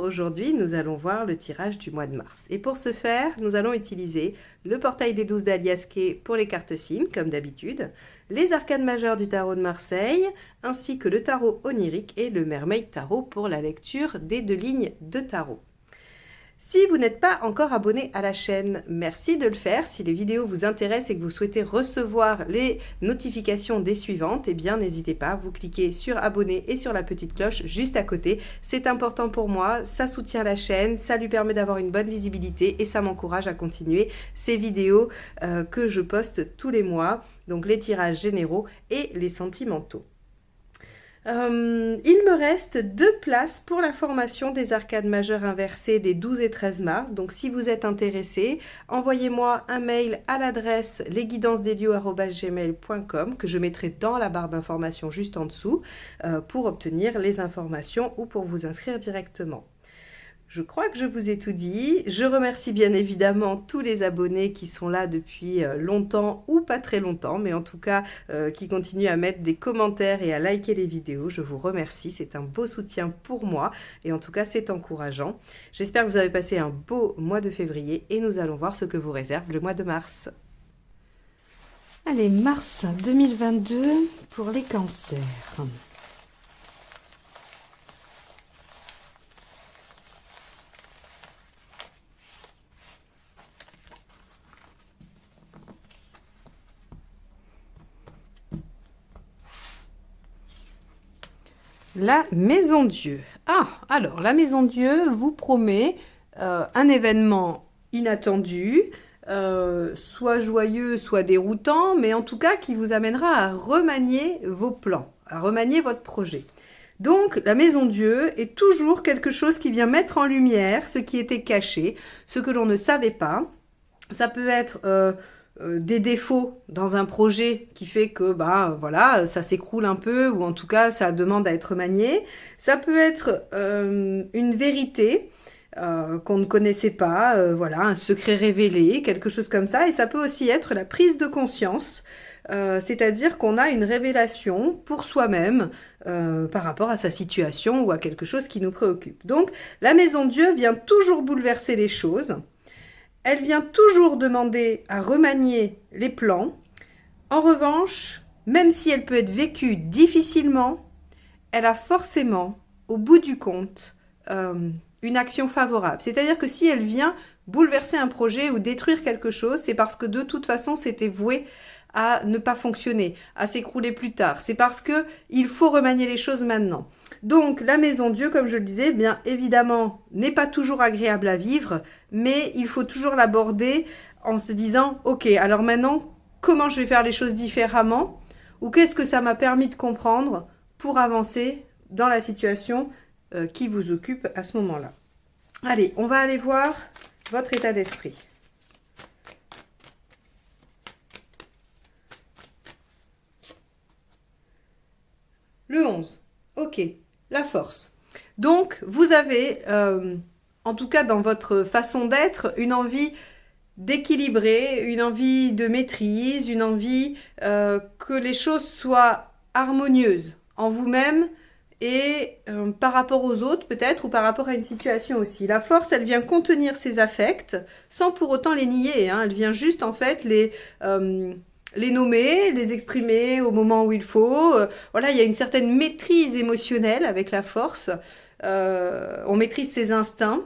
Aujourd'hui, nous allons voir le tirage du mois de mars. Et pour ce faire, nous allons utiliser le portail des 12 d'Aliasquet pour les cartes signes, comme d'habitude, les arcanes majeures du tarot de Marseille, ainsi que le tarot onirique et le Mermaid Tarot pour la lecture des 2 lignes de tarot. Si vous n'êtes pas encore abonné à la chaîne, merci de le faire. Si les vidéos vous intéressent et que vous souhaitez recevoir les notifications des suivantes, eh bien n'hésitez pas, vous cliquez sur abonner et sur la petite cloche juste à côté. C'est important pour moi, ça soutient la chaîne, ça lui permet d'avoir une bonne visibilité et ça m'encourage à continuer ces vidéos que je poste tous les mois, donc les tirages généraux et les sentimentaux. Il me reste 2 places pour la formation des arcades majeures inversées des 12 et 13 mars. Donc si vous êtes intéressé, envoyez-moi un mail à l'adresse lesguidancesdelio@gmail.com que je mettrai dans la barre d'informations juste en dessous pour obtenir les informations ou pour vous inscrire directement. Je crois que je vous ai tout dit. Je remercie bien évidemment tous les abonnés qui sont là depuis longtemps ou pas très longtemps, mais en tout cas qui continuent à mettre des commentaires et à liker les vidéos. Je vous remercie, c'est un beau soutien pour moi et en tout cas c'est encourageant. J'espère que vous avez passé un beau mois de février et nous allons voir ce que vous réserve le mois de mars. Allez, mars 2022 pour les cancers. La Maison Dieu. Ah, alors, la Maison Dieu vous promet un événement inattendu, soit joyeux, soit déroutant, mais en tout cas qui vous amènera à remanier vos plans, à remanier votre projet. Donc, la Maison Dieu est toujours quelque chose qui vient mettre en lumière ce qui était caché, ce que l'on ne savait pas. Ça peut être des défauts dans un projet qui fait que voilà, ça s'écroule un peu ou en tout cas ça demande à être manié. Ça peut être une vérité qu'on ne connaissait pas, voilà, un secret révélé, quelque chose comme ça. Et ça peut aussi être la prise de conscience, c'est-à-dire qu'on a une révélation pour soi-même par rapport à sa situation ou à quelque chose qui nous préoccupe. Donc la Maison Dieu vient toujours bouleverser les choses. Elle vient toujours demander à remanier les plans. En revanche, même si elle peut être vécue difficilement, elle a forcément, au bout du compte, une action favorable. C'est-à-dire que si elle vient bouleverser un projet ou détruire quelque chose, c'est parce que de toute façon, c'était voué à ne pas fonctionner, à s'écrouler plus tard. C'est parce qu'il faut remanier les choses maintenant. Donc, la Maison Dieu, comme je le disais, bien évidemment, n'est pas toujours agréable à vivre, mais il faut toujours l'aborder en se disant, ok, alors maintenant, comment je vais faire les choses différemment? Ou qu'est-ce que ça m'a permis de comprendre pour avancer dans la situation qui vous occupe à ce moment-là? Allez, on va aller voir votre état d'esprit. Le 11, ok, la force. Donc, vous avez, en tout cas dans votre façon d'être, une envie d'équilibrer, une envie de maîtrise, une envie que les choses soient harmonieuses en vous-même et par rapport aux autres peut-être ou par rapport à une situation aussi. La force, elle vient contenir ses affects sans pour autant les nier, hein. Elle vient juste en fait les nommer, les exprimer au moment où il faut. Voilà, il y a une certaine maîtrise émotionnelle avec la force. On maîtrise ses instincts.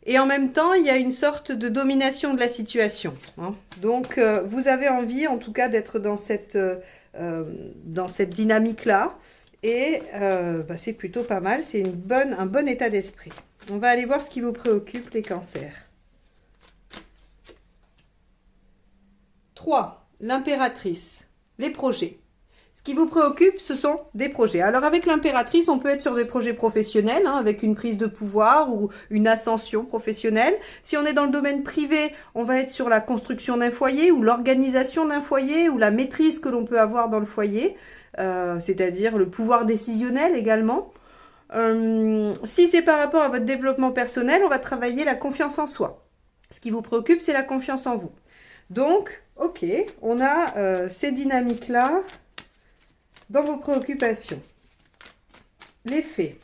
Et en même temps, il y a une sorte de domination de la situation, hein. Donc, vous avez envie, en tout cas, d'être dans cette dynamique-là. Et c'est plutôt pas mal. C'est un bon état d'esprit. On va aller voir ce qui vous préoccupe, les cancers. 3. L'impératrice, les projets. Ce qui vous préoccupe, ce sont des projets. Alors avec l'impératrice, on peut être sur des projets professionnels, hein, avec une prise de pouvoir ou une ascension professionnelle. Si on est dans le domaine privé, on va être sur la construction d'un foyer ou l'organisation d'un foyer ou la maîtrise que l'on peut avoir dans le foyer, c'est-à-dire le pouvoir décisionnel également. Si c'est par rapport à votre développement personnel, on va travailler la confiance en soi. Ce qui vous préoccupe, c'est la confiance en vous. Donc, ok, on a ces dynamiques-là dans vos préoccupations. Les faits.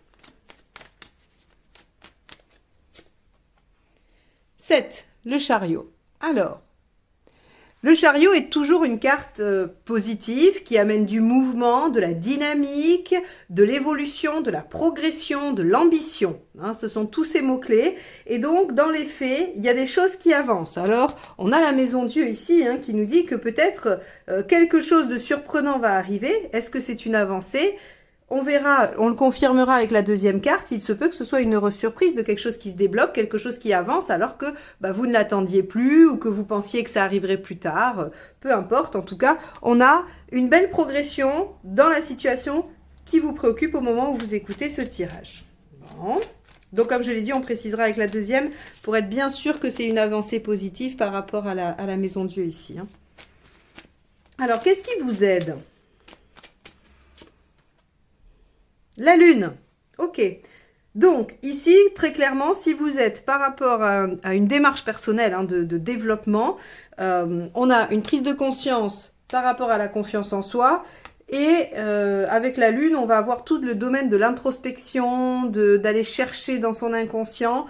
7, le chariot. Alors, le chariot est toujours une carte positive qui amène du mouvement, de la dynamique, de l'évolution, de la progression, de l'ambition. Hein, ce sont tous ces mots-clés. Et donc, dans les faits, il y a des choses qui avancent. Alors, on a la Maison Dieu ici qui nous dit que peut-être quelque chose de surprenant va arriver. Est-ce que c'est une avancée ? On verra, on le confirmera avec la deuxième carte, il se peut que ce soit une heureuse surprise de quelque chose qui se débloque, quelque chose qui avance alors que vous ne l'attendiez plus ou que vous pensiez que ça arriverait plus tard, peu importe. En tout cas, on a une belle progression dans la situation qui vous préoccupe au moment où vous écoutez ce tirage. Bon. Donc comme je l'ai dit, on précisera avec la deuxième pour être bien sûr que c'est une avancée positive par rapport à la Maison Dieu ici. Hein. Alors, qu'est-ce qui vous aide ? La Lune, ok. Donc, ici, très clairement, si vous êtes par rapport à une démarche personnelle de développement, on a une prise de conscience par rapport à la confiance en soi. Et avec la Lune, on va avoir tout le domaine de l'introspection, d'aller chercher dans son inconscient,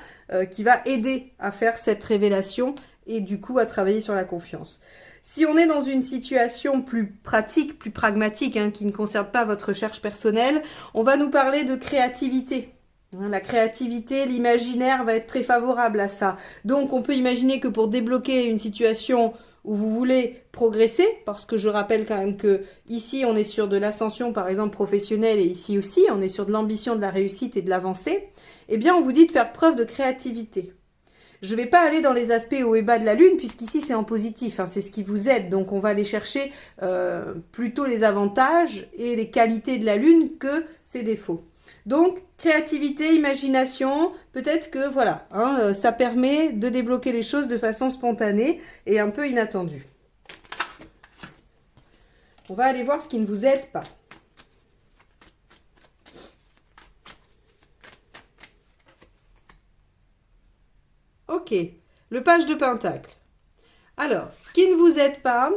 qui va aider à faire cette révélation et du coup à travailler sur la confiance. Si on est dans une situation plus pratique, plus pragmatique, qui ne concerne pas votre recherche personnelle, on va nous parler de créativité. La créativité, l'imaginaire va être très favorable à ça. Donc, on peut imaginer que pour débloquer une situation où vous voulez progresser, parce que je rappelle quand même que ici, on est sur de l'ascension, par exemple, professionnelle, et ici aussi, on est sur de l'ambition, de la réussite et de l'avancée, eh bien, on vous dit de faire preuve de créativité. Je ne vais pas aller dans les aspects haut et bas de la Lune, puisqu'ici c'est en positif, c'est ce qui vous aide. Donc on va aller chercher plutôt les avantages et les qualités de la Lune que ses défauts. Donc créativité, imagination, peut-être que voilà, ça permet de débloquer les choses de façon spontanée et un peu inattendue. On va aller voir ce qui ne vous aide pas. Ok, le page de Pentacle. Alors, ce qui ne vous aide pas,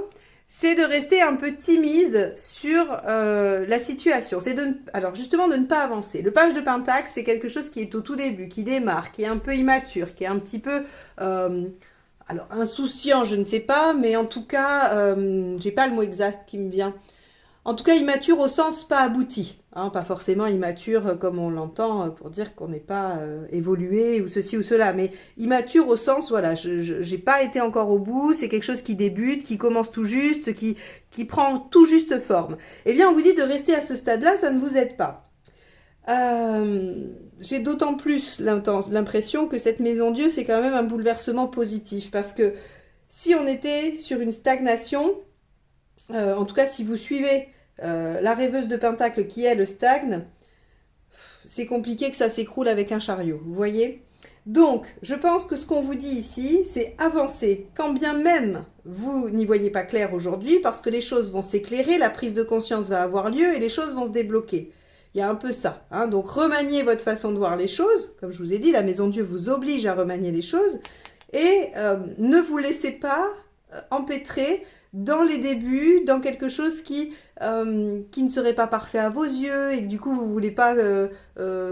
c'est de rester un peu timide sur la situation. C'est alors justement de ne pas avancer. Le page de Pentacle, c'est quelque chose qui est au tout début, qui démarre, qui est un peu immature, qui est un petit peu alors insouciant, je ne sais pas, mais en tout cas, j'ai pas le mot exact qui me vient. En tout cas, immature au sens pas abouti, pas forcément immature comme on l'entend pour dire qu'on n'est pas évolué ou ceci ou cela, mais immature au sens, voilà, je n'ai pas été encore au bout, c'est quelque chose qui débute, qui commence tout juste, qui prend tout juste forme. Eh bien, on vous dit de rester à ce stade-là, ça ne vous aide pas. J'ai d'autant plus l'impression que cette Maison Dieu, c'est quand même un bouleversement positif, parce que si on était sur une stagnation, en tout cas si vous suivez la rêveuse de Pentacle qui elle stagne, c'est compliqué que ça s'écroule avec un chariot, vous voyez. Donc, je pense que ce qu'on vous dit ici, c'est avancer, quand bien même vous n'y voyez pas clair aujourd'hui, parce que les choses vont s'éclairer, la prise de conscience va avoir lieu et les choses vont se débloquer. Il y a un peu ça. Donc, remaniez votre façon de voir les choses. Comme je vous ai dit, la Maison Dieu vous oblige à remanier les choses. Et ne vous laissez pas empêtrer dans les débuts, dans quelque chose qui ne serait pas parfait à vos yeux et que du coup vous ne voulez pas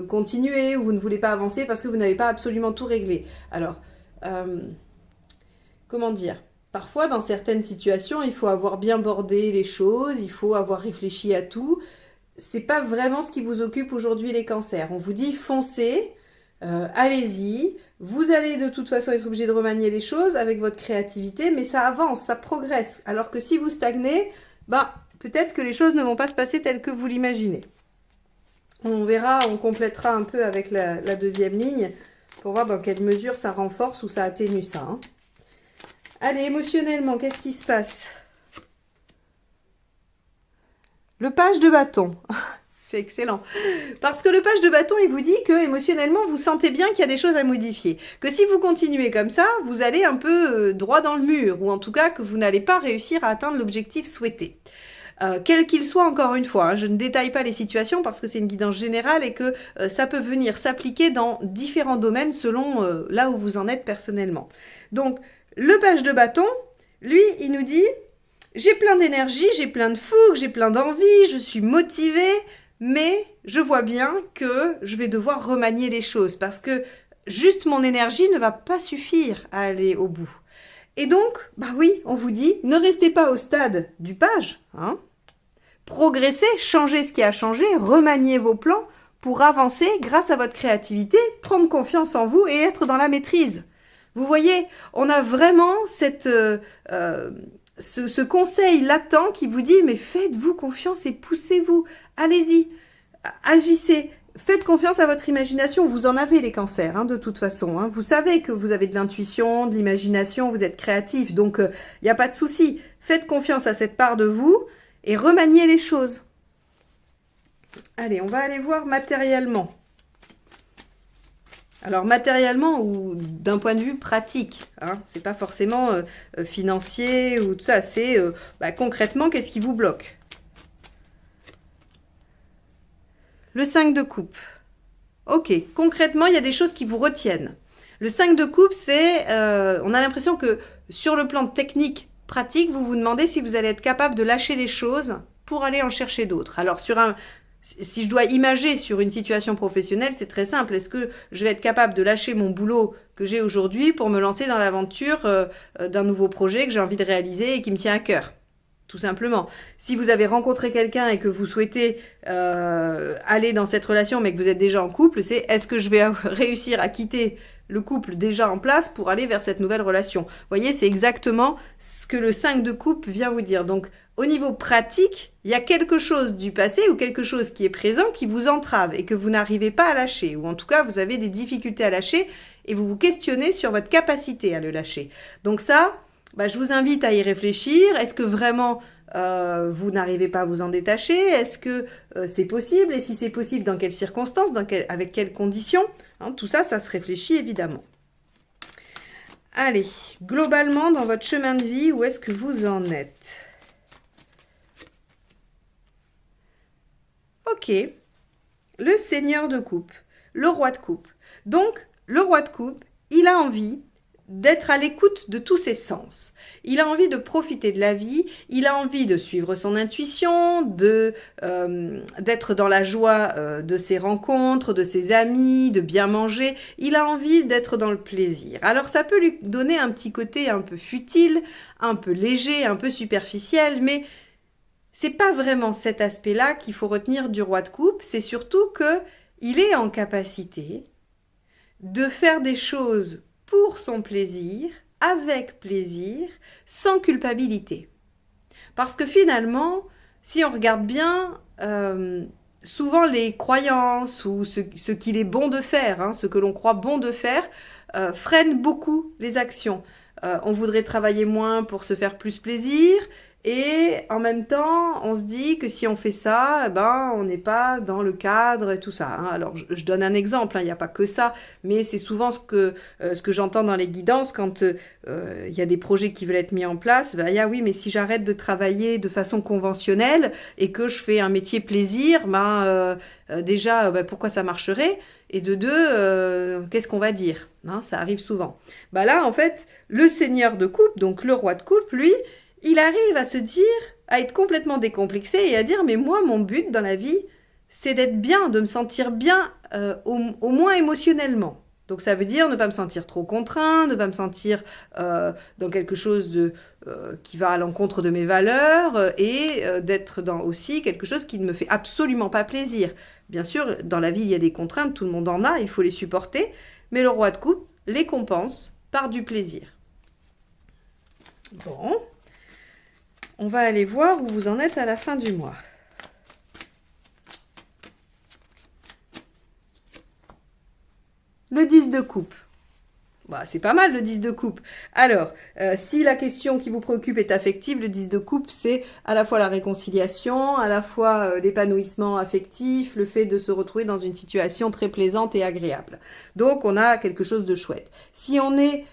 continuer ou vous ne voulez pas avancer parce que vous n'avez pas absolument tout réglé. Alors, comment dire ? Parfois, dans certaines situations, il faut avoir bien bordé les choses, il faut avoir réfléchi à tout. C'est pas vraiment ce qui vous occupe aujourd'hui, les cancers. On vous dit foncez, allez-y. Vous allez de toute façon être obligé de remanier les choses avec votre créativité, mais ça avance, ça progresse. Alors que si vous stagnez, peut-être que les choses ne vont pas se passer telles que vous l'imaginez. On verra, on complétera un peu avec la deuxième ligne pour voir dans quelle mesure ça renforce ou ça atténue ça. Allez, émotionnellement, qu'est-ce qui se passe ? Le page de bâton. C'est excellent. Parce que le page de bâton, il vous dit que émotionnellement, vous sentez bien qu'il y a des choses à modifier. Que si vous continuez comme ça, vous allez un peu droit dans le mur. Ou en tout cas, que vous n'allez pas réussir à atteindre l'objectif souhaité. Quel qu'il soit, encore une fois, je ne détaille pas les situations parce que c'est une guidance générale et que ça peut venir s'appliquer dans différents domaines selon là où vous en êtes personnellement. Donc, le page de bâton, lui, il nous dit... J'ai plein d'énergie, j'ai plein de fougue, j'ai plein d'envie, je suis motivée, mais je vois bien que je vais devoir remanier les choses parce que juste mon énergie ne va pas suffire à aller au bout. Et donc, bah oui, on vous dit, ne restez pas au stade du page, hein. Progressez, changez ce qui a changé, remaniez vos plans pour avancer grâce à votre créativité, prendre confiance en vous et être dans la maîtrise. Vous voyez, on a vraiment ce conseil latent qui vous dit, mais faites-vous confiance et poussez-vous, allez-y, agissez. Faites confiance à votre imagination, vous en avez les cancers, hein, de toute façon. Hein. Vous savez que vous avez de l'intuition, de l'imagination, vous êtes créatif, donc il n'y a pas de souci. Faites confiance à cette part de vous et remaniez les choses. Allez, on va aller voir matériellement. Alors matériellement ou d'un point de vue pratique, hein, c'est pas forcément financier ou tout ça, c'est concrètement qu'est-ce qui vous bloque. Le 5 de coupe. Ok, concrètement, il y a des choses qui vous retiennent. Le 5 de coupe, c'est, on a l'impression que sur le plan technique, pratique, vous vous demandez si vous allez être capable de lâcher des choses pour aller en chercher d'autres. Alors, si je dois imager sur une situation professionnelle, c'est très simple. Est-ce que je vais être capable de lâcher mon boulot que j'ai aujourd'hui pour me lancer dans l'aventure d'un nouveau projet que j'ai envie de réaliser et qui me tient à cœur ? Tout simplement. Si vous avez rencontré quelqu'un et que vous souhaitez aller dans cette relation, mais que vous êtes déjà en couple, c'est est-ce que je vais réussir à quitter le couple déjà en place pour aller vers cette nouvelle relation. Vous voyez, c'est exactement ce que le 5 de coupe vient vous dire. Donc, au niveau pratique, il y a quelque chose du passé ou quelque chose qui est présent qui vous entrave et que vous n'arrivez pas à lâcher. Ou en tout cas, vous avez des difficultés à lâcher et vous vous questionnez sur votre capacité à le lâcher. Donc ça, je vous invite à y réfléchir. Est-ce que vraiment vous n'arrivez pas à vous en détacher? Est-ce que c'est possible? Et si c'est possible, dans quelles circonstances? Avec quelles conditions? Hein, tout ça, ça se réfléchit évidemment. Allez, globalement, dans votre chemin de vie, où est-ce que vous en êtes? Ok, le seigneur de coupe, le roi de coupe. Donc, le roi de coupe, il a envie d'être à l'écoute de tous ses sens. Il a envie de profiter de la vie, il a envie de suivre son intuition, d'être dans la joie de ses rencontres, de ses amis, de bien manger. Il a envie d'être dans le plaisir. Alors ça peut lui donner un petit côté un peu futile, un peu léger, un peu superficiel, mais c'est pas vraiment cet aspect-là qu'il faut retenir du roi de coupe, c'est surtout qu'il est en capacité de faire des choses pour son plaisir, avec plaisir, sans culpabilité. Parce que finalement, si on regarde bien, souvent les croyances ou ce qu'il est bon de faire, hein, ce que l'on croit bon de faire, freinent beaucoup les actions. On voudrait travailler moins pour se faire plus plaisir, et en même temps, on se dit que si on fait ça, on n'est pas dans le cadre et tout ça. Hein. Alors, je donne un exemple, hein, il n'y a pas que ça, mais c'est souvent ce que j'entends dans les guidances quand il y a des projets qui veulent être mis en place. Oui, mais si j'arrête de travailler de façon conventionnelle et que je fais un métier plaisir, déjà, pourquoi ça marcherait? Et de deux, qu'est-ce qu'on va dire? Hein, ça arrive souvent. Là, en fait, le seigneur de coupe, donc le roi de coupe, lui, il arrive à se dire, à être complètement décomplexé et à dire, mais moi, mon but dans la vie, c'est d'être bien, de me sentir bien, au moins émotionnellement. Donc ça veut dire ne pas me sentir trop contraint, ne pas me sentir dans quelque chose qui va à l'encontre de mes valeurs et d'être dans aussi quelque chose qui ne me fait absolument pas plaisir. Bien sûr, dans la vie, il y a des contraintes, tout le monde en a, il faut les supporter, mais le roi de coupe les compense par du plaisir. Bon, on va aller voir où vous en êtes à la fin du mois. Le 10 de coupe. C'est pas mal le 10 de coupe. Alors, si la question qui vous préoccupe est affective, le 10 de coupe, c'est à la fois la réconciliation, à la fois l'épanouissement affectif, le fait de se retrouver dans une situation très plaisante et agréable. Donc, on a quelque chose de chouette. Si on est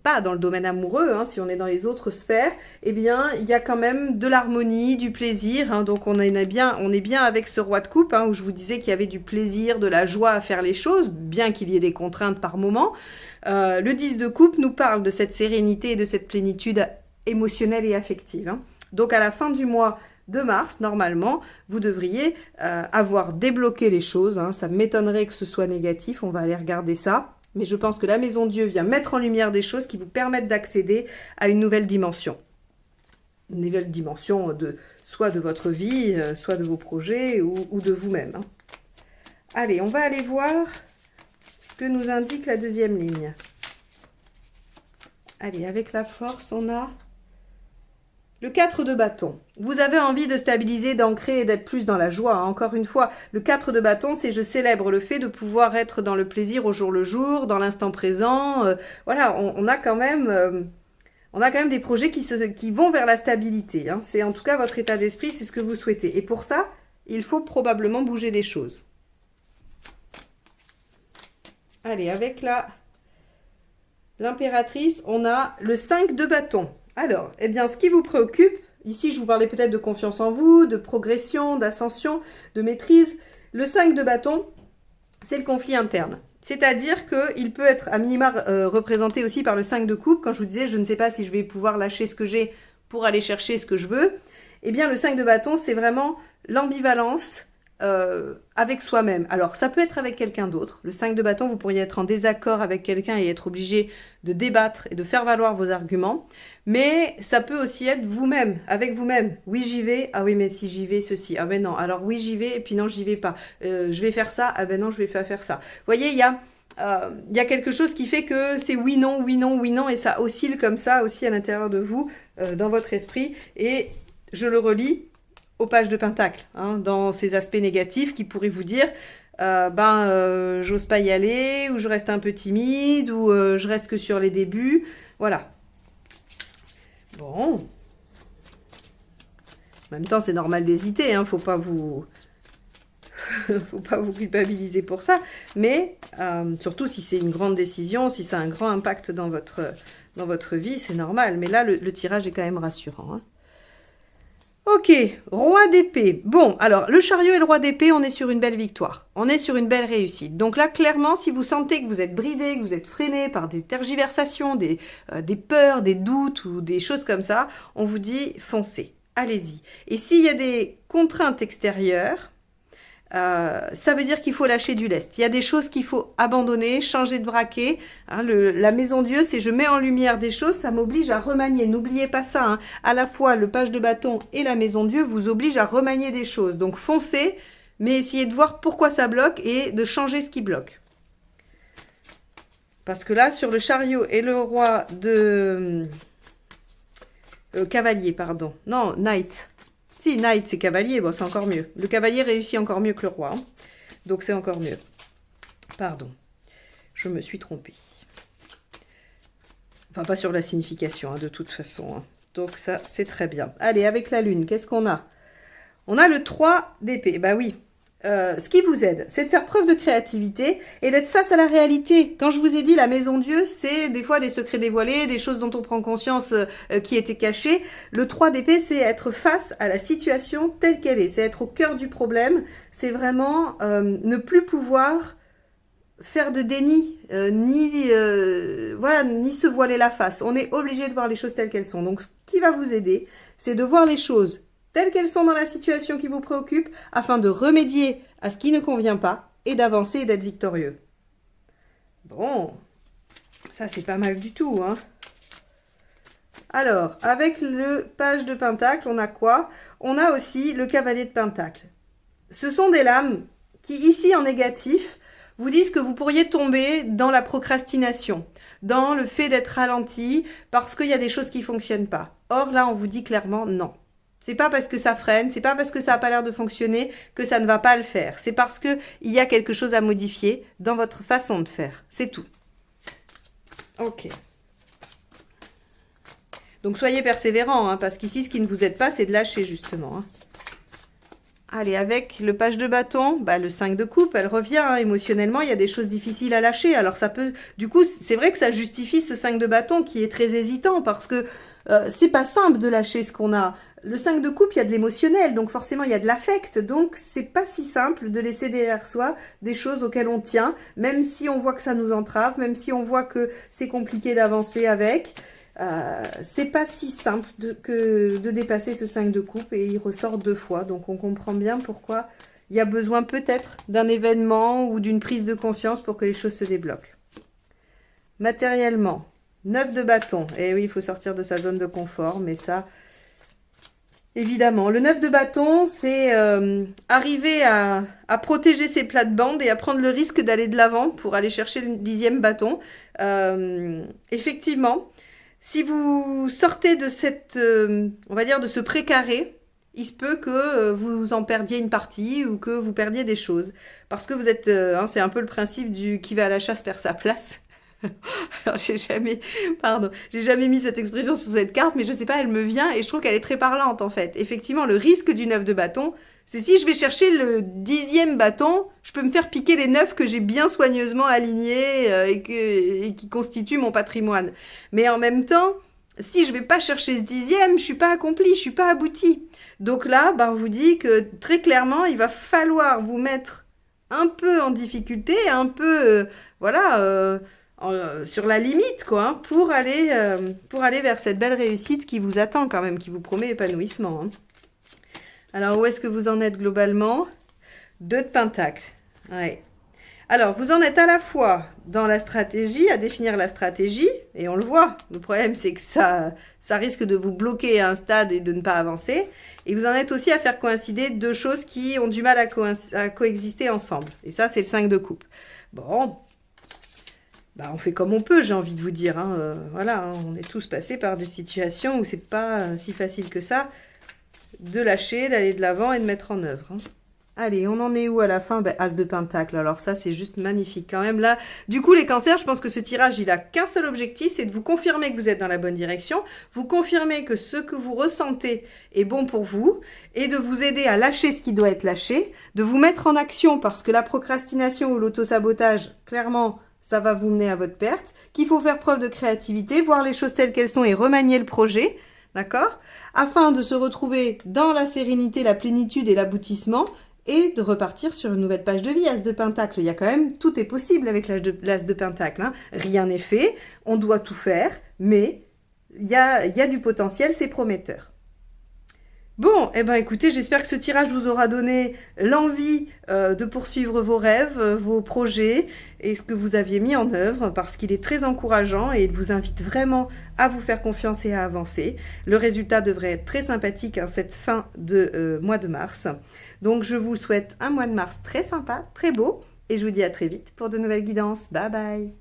pas dans le domaine amoureux, hein, si on est dans les autres sphères, il y a quand même de l'harmonie, du plaisir, hein, donc on est bien avec ce roi de coupe, hein, où je vous disais qu'il y avait du plaisir, de la joie à faire les choses, bien qu'il y ait des contraintes par moment. Le 10 de coupe nous parle de cette sérénité et de cette plénitude émotionnelle et affective. Hein. Donc à la fin du mois de mars, normalement, vous devriez avoir débloqué les choses. Hein. Ça m'étonnerait que ce soit négatif, on va aller regarder ça. Mais je pense que la Maison Dieu vient mettre en lumière des choses qui vous permettent d'accéder à une nouvelle dimension. Une nouvelle dimension soit de votre vie, soit de vos projets ou de vous-même. Hein. Allez, on va aller voir ce que nous indique la deuxième ligne. Allez, avec la force, on a le 4 de bâton. Vous avez envie de stabiliser, d'ancrer et d'être plus dans la joie. Hein. Encore une fois, le 4 de bâton, c'est je célèbre le fait de pouvoir être dans le plaisir au jour le jour, dans l'instant présent. Voilà, on a quand même des projets qui vont vers la stabilité. Hein. C'est en tout cas votre état d'esprit, c'est ce que vous souhaitez. Et pour ça, il faut probablement bouger des choses. Allez, avec l'impératrice, on a le 5 de bâton. Alors, eh bien, ce qui vous préoccupe, ici, je vous parlais peut-être de confiance en vous, de progression, d'ascension, de maîtrise. Le 5 de bâton, c'est le conflit interne. C'est-à-dire qu'il peut être à minima représenté aussi par le 5 de coupe. Quand je vous disais, je ne sais pas si je vais pouvoir lâcher ce que j'ai pour aller chercher ce que je veux. Eh bien, le 5 de bâton, c'est vraiment l'ambivalence avec soi-même. Alors, ça peut être avec quelqu'un d'autre. Le 5 de bâton, vous pourriez être en désaccord avec quelqu'un et être obligé de débattre et de faire valoir vos arguments. Mais ça peut aussi être vous-même, avec vous-même. Oui, j'y vais. Ah oui, mais si j'y vais, ceci. Ah ben non. Alors oui, j'y vais et puis non, j'y vais pas. Je vais faire ça. Ah ben non, je vais pas faire ça. Vous voyez, il y a quelque chose qui fait que c'est oui, non, oui, non, oui, non. Et ça oscille comme ça aussi à l'intérieur de vous, dans votre esprit. Et je le relis aux pages de Pentacle, hein, dans ces aspects négatifs qui pourraient vous dire j'ose pas y aller, ou je reste un peu timide, ou je reste que sur les débuts. Voilà. Bon. En même temps, c'est normal d'hésiter, hein, faut pas vous culpabiliser pour ça. Mais surtout si c'est une grande décision, si ça a un grand impact dans votre vie, c'est normal. Mais là, le tirage est quand même rassurant. Hein. Ok, roi d'épée. Bon, alors, le chariot et le roi d'épée, on est sur une belle victoire. On est sur une belle réussite. Donc là, clairement, si vous sentez que vous êtes bridé, que vous êtes freiné par des tergiversations, des peurs, des doutes ou des choses comme ça, on vous dit foncez, allez-y. Et s'il y a des contraintes extérieures, ça veut dire qu'il faut lâcher du lest. Il y a des choses qu'il faut abandonner, changer de braquet. Hein, la Maison Dieu, c'est je mets en lumière des choses, ça m'oblige à remanier. N'oubliez pas ça. Hein. À la fois, le page de bâton et la Maison Dieu vous obligent à remanier des choses. Donc foncez, mais essayez de voir pourquoi ça bloque et de changer ce qui bloque. Parce que là, sur le chariot et le roi de... cavalier, pardon. Non, knight. Si, knight, c'est cavalier, bon, c'est encore mieux. Le cavalier réussit encore mieux que le roi. Hein. Donc, c'est encore mieux. Pardon. Je me suis trompée. Enfin, pas sur la signification, hein, de toute façon. Hein. Donc, ça, c'est très bien. Allez, avec la lune, qu'est-ce qu'on a? On a le 3 d'épée. Bah oui. Ce qui vous aide, c'est de faire preuve de créativité et d'être face à la réalité. Quand je vous ai dit la Maison Dieu, c'est des fois des secrets dévoilés, des choses dont on prend conscience qui étaient cachées. Le 3 d'épée, c'est être face à la situation telle qu'elle est. C'est être au cœur du problème. C'est vraiment ne plus pouvoir faire de déni, ni se voiler la face. On est obligé de voir les choses telles qu'elles sont. Donc, ce qui va vous aider, c'est de voir les choses telles qu'elles sont dans la situation qui vous préoccupe, afin de remédier à ce qui ne convient pas et d'avancer et d'être victorieux. Bon, ça c'est pas mal du tout. Hein. Alors, avec le page de Pentacle, on a quoi? On a aussi le cavalier de Pentacle. Ce sont des lames qui, ici en négatif, vous disent que vous pourriez tomber dans la procrastination, dans le fait d'être ralenti parce qu'il y a des choses qui ne fonctionnent pas. Or, là, on vous dit clairement non. C'est pas parce que ça freine, c'est pas parce que ça n'a pas l'air de fonctionner que ça ne va pas le faire. C'est parce qu'il y a quelque chose à modifier dans votre façon de faire. C'est tout. Ok. Donc soyez persévérants, hein, parce qu'ici, ce qui ne vous aide pas, c'est de lâcher, justement. Hein. Allez, avec le page de bâton, le 5 de coupe, elle revient. Hein, émotionnellement, il y a des choses difficiles à lâcher. Alors ça peut... Du coup, c'est vrai que ça justifie ce 5 de bâton qui est très hésitant, parce que c'est pas simple de lâcher ce qu'on a. Le 5 de coupe, il y a de l'émotionnel, donc forcément, il y a de l'affect. Donc, c'est pas si simple de laisser derrière soi des choses auxquelles on tient, même si on voit que ça nous entrave, même si on voit que c'est compliqué d'avancer avec. C'est pas si simple que de dépasser ce 5 de coupe et il ressort 2 fois. Donc on comprend bien pourquoi il y a besoin peut-être d'un événement ou d'une prise de conscience pour que les choses se débloquent. Matériellement, 9 de bâton. Et oui, il faut sortir de sa zone de confort, mais ça, évidemment. Le 9 de bâton, c'est arriver à protéger ses plates-bandes et à prendre le risque d'aller de l'avant pour aller chercher le 10e bâton. Effectivement, si vous sortez de cette, on va dire, de ce précaré, il se peut que vous en perdiez une partie ou que vous perdiez des choses. Parce que vous êtes, c'est un peu le principe du qui va à la chasse perd sa place. Alors, j'ai jamais mis cette expression sur cette carte, mais je sais pas, elle me vient et je trouve qu'elle est très parlante en fait. Effectivement, le risque du 9 de bâton, c'est si je vais chercher le 10e bâton, je peux me faire piquer les 9 que j'ai bien soigneusement alignés et qui constituent mon patrimoine. Mais en même temps, si je vais pas chercher ce 10e, je suis pas accomplie, je suis pas aboutie. Donc là, ben, on vous dit que très clairement, il va falloir vous mettre un peu en difficulté, un peu, sur la limite, quoi, hein, pour aller vers cette belle réussite qui vous attend quand même, qui vous promet épanouissement. Hein. Alors, où est-ce que vous en êtes globalement? 2 de pentacle. Ouais. Alors, vous en êtes à la fois dans la stratégie, à définir la stratégie, et on le voit. Le problème, c'est que ça risque de vous bloquer à un stade et de ne pas avancer. Et vous en êtes aussi à faire coïncider 2 choses qui ont du mal à coexister ensemble. Et ça, c'est le 5 de coupe. Bon, bah, on fait comme on peut, j'ai envie de vous dire. Hein. Voilà, hein, on est tous passés par des situations où c'est pas si facile que ça de lâcher, d'aller de l'avant et de mettre en œuvre. Hein. Allez, on en est où à la fin? Ben, As de pentacle. Alors ça, c'est juste magnifique quand même. Là, du coup, les cancers, je pense que ce tirage, il a qu'un seul objectif, c'est de vous confirmer que vous êtes dans la bonne direction, vous confirmer que ce que vous ressentez est bon pour vous, et de vous aider à lâcher ce qui doit être lâché, de vous mettre en action, parce que la procrastination ou l'autosabotage, clairement, ça va vous mener à votre perte, qu'il faut faire preuve de créativité, voir les choses telles qu'elles sont et remanier le projet, d'accord? Afin de se retrouver dans la sérénité, la plénitude et l'aboutissement, et de repartir sur une nouvelle page de vie. As de pentacle, il y a quand même, tout est possible avec l'as de pentacle. Hein. Rien n'est fait, on doit tout faire, mais il y a du potentiel, c'est prometteur. Bon, eh ben écoutez, j'espère que ce tirage vous aura donné l'envie de poursuivre vos rêves, vos projets et ce que vous aviez mis en œuvre parce qu'il est très encourageant et il vous invite vraiment à vous faire confiance et à avancer. Le résultat devrait être très sympathique en cette fin de mois de mars. Donc je vous souhaite un mois de mars très sympa, très beau et je vous dis à très vite pour de nouvelles guidances. Bye bye!